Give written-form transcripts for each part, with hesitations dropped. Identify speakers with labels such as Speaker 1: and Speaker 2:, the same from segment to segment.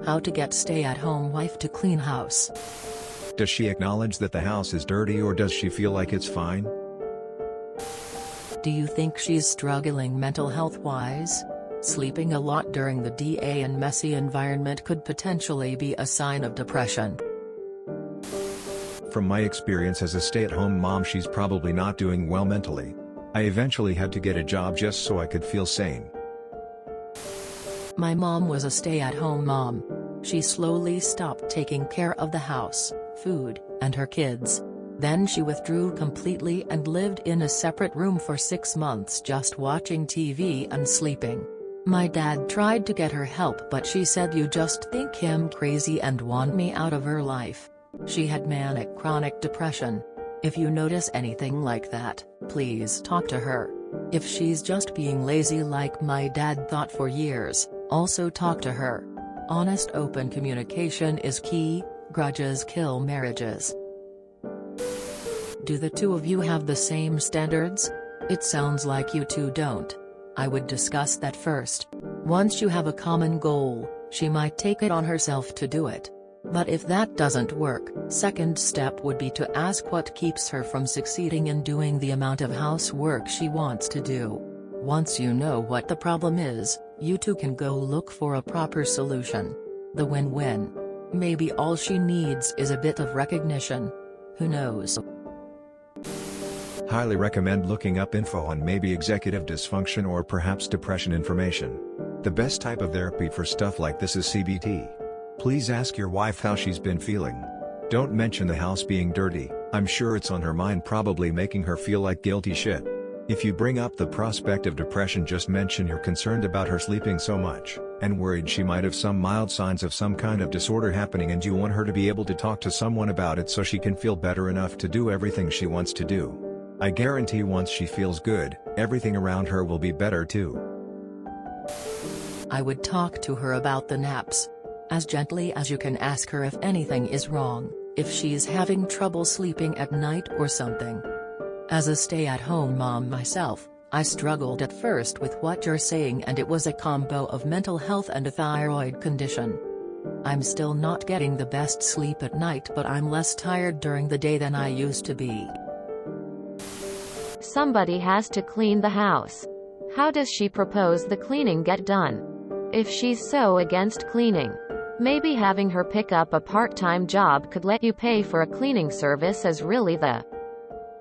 Speaker 1: How to get stay-at-home wife to clean house.
Speaker 2: Does she acknowledge that the house is dirty, or does she feel like it's fine?
Speaker 1: Do you think she's struggling mental health-wise? Sleeping a lot during the day and messy environment could potentially be a sign of depression.
Speaker 2: From my experience as a stay-at-home mom, she's probably not doing well mentally. I eventually had to get a job just so I could feel sane.
Speaker 1: My mom was a stay-at-home mom. She slowly stopped taking care of the house, food, and her kids. Then she withdrew completely and lived in a separate room for 6 months, just watching TV and sleeping. My dad tried to get her help, but she said, "You just think him crazy and want me out of her life." She had manic chronic depression. If you notice anything like that, please talk to her. If she's just being lazy like my dad thought for years, also talk to her. Honest, open communication is key. Grudges kill marriages. Do the two of you have the same standards? It sounds like you two don't. I would discuss that first. Once you have a common goal, she might take it on herself to do it. But if that doesn't work, second step would be to ask what keeps her from succeeding in doing the amount of housework she wants to do. Once you know what the problem is, you two can go look for a proper solution. The win-win. Maybe all she needs is a bit of recognition. Who knows?
Speaker 2: Highly recommend looking up info on maybe executive dysfunction or perhaps depression information. The best type of therapy for stuff like this is CBT. Please ask your wife how she's been feeling. Don't mention the house being dirty. I'm sure it's on her mind, probably making her feel like guilty shit. If you bring up the prospect of depression, just mention you're concerned about her sleeping so much, and worried she might have some mild signs of some kind of disorder happening, and you want her to be able to talk to someone about it so she can feel better enough to do everything she wants to do. I guarantee once she feels good, everything around her will be better too.
Speaker 1: I would talk to her about the naps. As gently as you can, ask her if anything is wrong, if she's having trouble sleeping at night or something. As a stay-at-home mom myself, I struggled at first with what you're saying, and it was a combo of mental health and a thyroid condition. I'm still not getting the best sleep at night, but I'm less tired during the day than I used to be.
Speaker 3: Somebody has to clean the house. How does she propose the cleaning get done? If she's so against cleaning, maybe having her pick up a part-time job could let you pay for a cleaning service is really the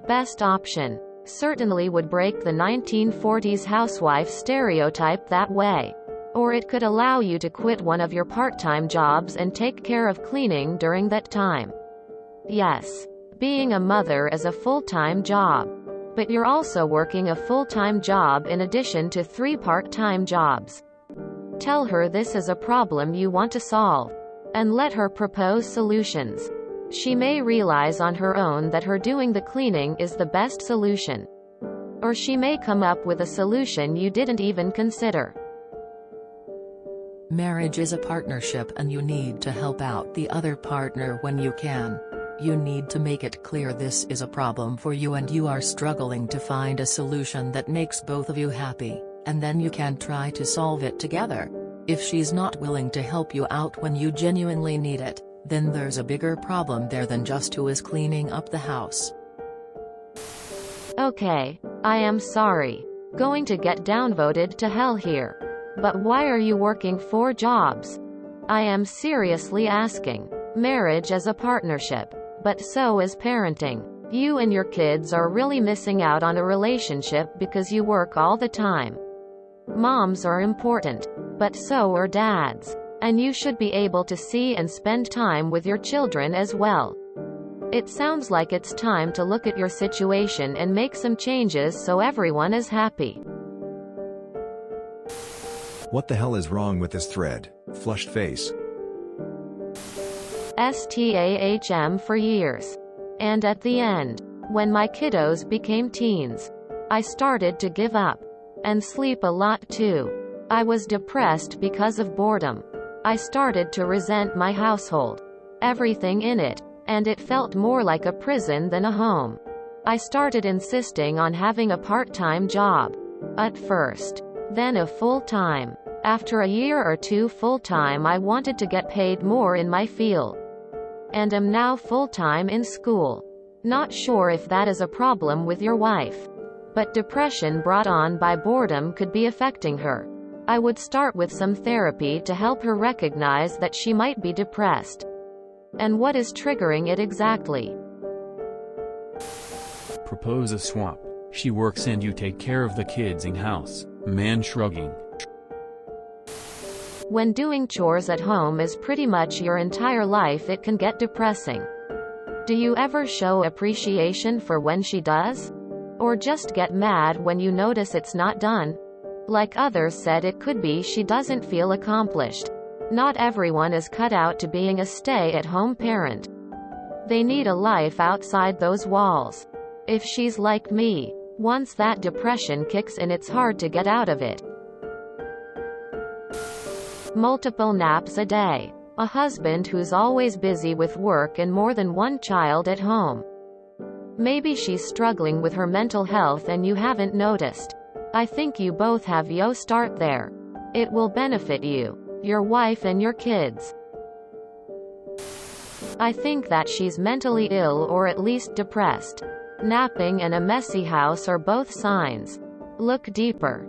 Speaker 3: best option. Certainly would break the 1940s housewife stereotype that way. Or it could allow you to quit one of your part-time jobs and take care of cleaning during that time. Yes, being a mother is a full-time job. But you're also working a full-time job in addition to 3 part-time jobs. Tell her this is a problem you want to solve, and let her propose solutions. She may realize on her own that her doing the cleaning is the best solution. Or she may come up with a solution you didn't even consider.
Speaker 1: Marriage is a partnership, and you need to help out the other partner when you can. You need to make it clear this is a problem for you and you are struggling to find a solution that makes both of you happy, and then you can try to solve it together. If she's not willing to help you out when you genuinely need it, then there's a bigger problem there than just who is cleaning up the house.
Speaker 3: Okay, I am sorry. Going to get downvoted to hell here. But why are you working 4 jobs? I am seriously asking. Marriage is a partnership. But so is parenting. You and your kids are really missing out on a relationship because you work all the time. Moms are important, but so are dads. And you should be able to see and spend time with your children as well. It sounds like it's time to look at your situation and make some changes so everyone is happy.
Speaker 2: What the hell is wrong with this thread? Flushed face.
Speaker 3: STAHM for years. And at the end, when my kiddos became teens, I started to give up. And sleep a lot too. I was depressed because of boredom. I started to resent my household. Everything in it. And it felt more like a prison than a home. I started insisting on having a part-time job. At first. Then a full-time. After a year or two full-time, I wanted to get paid more in my field. And am now full-time in school. Not sure if that is a problem with your wife. But depression brought on by boredom could be affecting her. I would start with some therapy to help her recognize that she might be depressed. And what is triggering it exactly.
Speaker 4: Propose a swap. She works and you take care of the kids in house. Man shrugging.
Speaker 3: When doing chores at home is pretty much your entire life, it can get depressing. Do you ever show appreciation for when she does? Or just get mad when you notice it's not done? Like others said, it could be she doesn't feel accomplished. Not everyone is cut out to being a stay-at-home parent. They need a life outside those walls. If she's like me, once that depression kicks in, it's hard to get out of it. Multiple naps a day. A husband who's always busy with work and more than one child at home. Maybe she's struggling with her mental health and you haven't noticed. I think you both have start there. It will benefit you, your wife and your kids. I think that she's mentally ill or at least depressed. Napping and a messy house are both signs. Look deeper.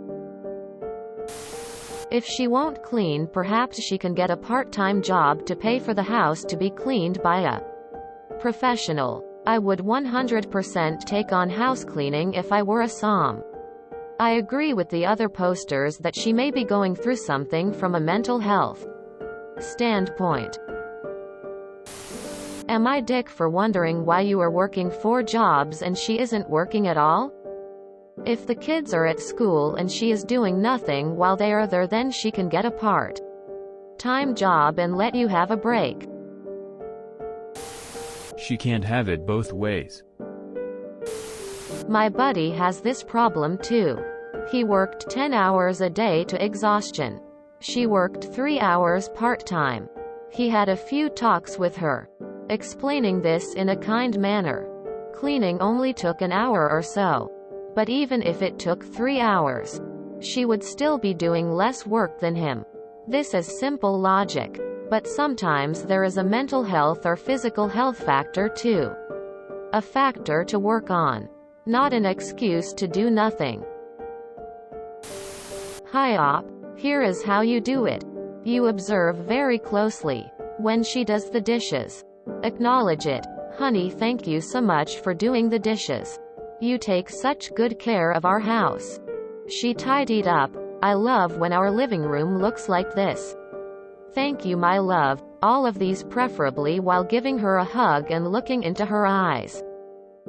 Speaker 3: If she won't clean, perhaps she can get a part-time job to pay for the house to be cleaned by a professional. I would 100% take on house cleaning if I were a som. I agree with the other posters that she may be going through something from a mental health standpoint. Am I dick for wondering why you are working 4 jobs and she isn't working at all? If the kids are at school and she is doing nothing while they are there, then she can get a part-time job and let you have a break.
Speaker 4: She can't have it both ways.
Speaker 3: My buddy has this problem too. He worked 10 hours a day to exhaustion. She worked 3 hours part-time. He had a few talks with her, explaining this in a kind manner. Cleaning only took an hour or so. But even if it took 3 hours, she would still be doing less work than him. This is simple logic. But sometimes there is a mental health or physical health factor too. A factor to work on. Not an excuse to do nothing. Hi op. Here is how you do it. You observe very closely. When she does the dishes, acknowledge it. Honey, thank you so much for doing the dishes. You take such good care of our house. She tidied up. I love when our living room looks like this. Thank you, my love. All of these preferably while giving her a hug and looking into her eyes.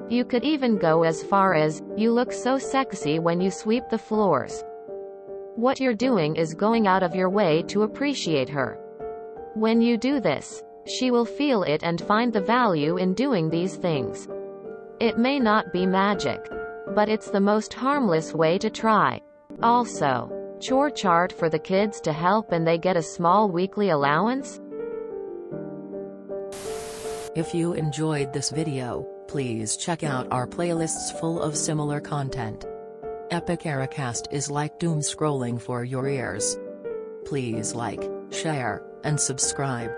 Speaker 3: You could even go as far as, you look so sexy when you sweep the floors. What you're doing is going out of your way to appreciate her. When you do this, she will feel it and find the value in doing these things. It may not be magic, but it's the most harmless way to try. Also, chore chart for the kids to help and they get a small weekly allowance.
Speaker 1: If you enjoyed this video, please check out our playlists full of similar content. Jaydecayx is like doom scrolling for your ears. Please like, share, and subscribe.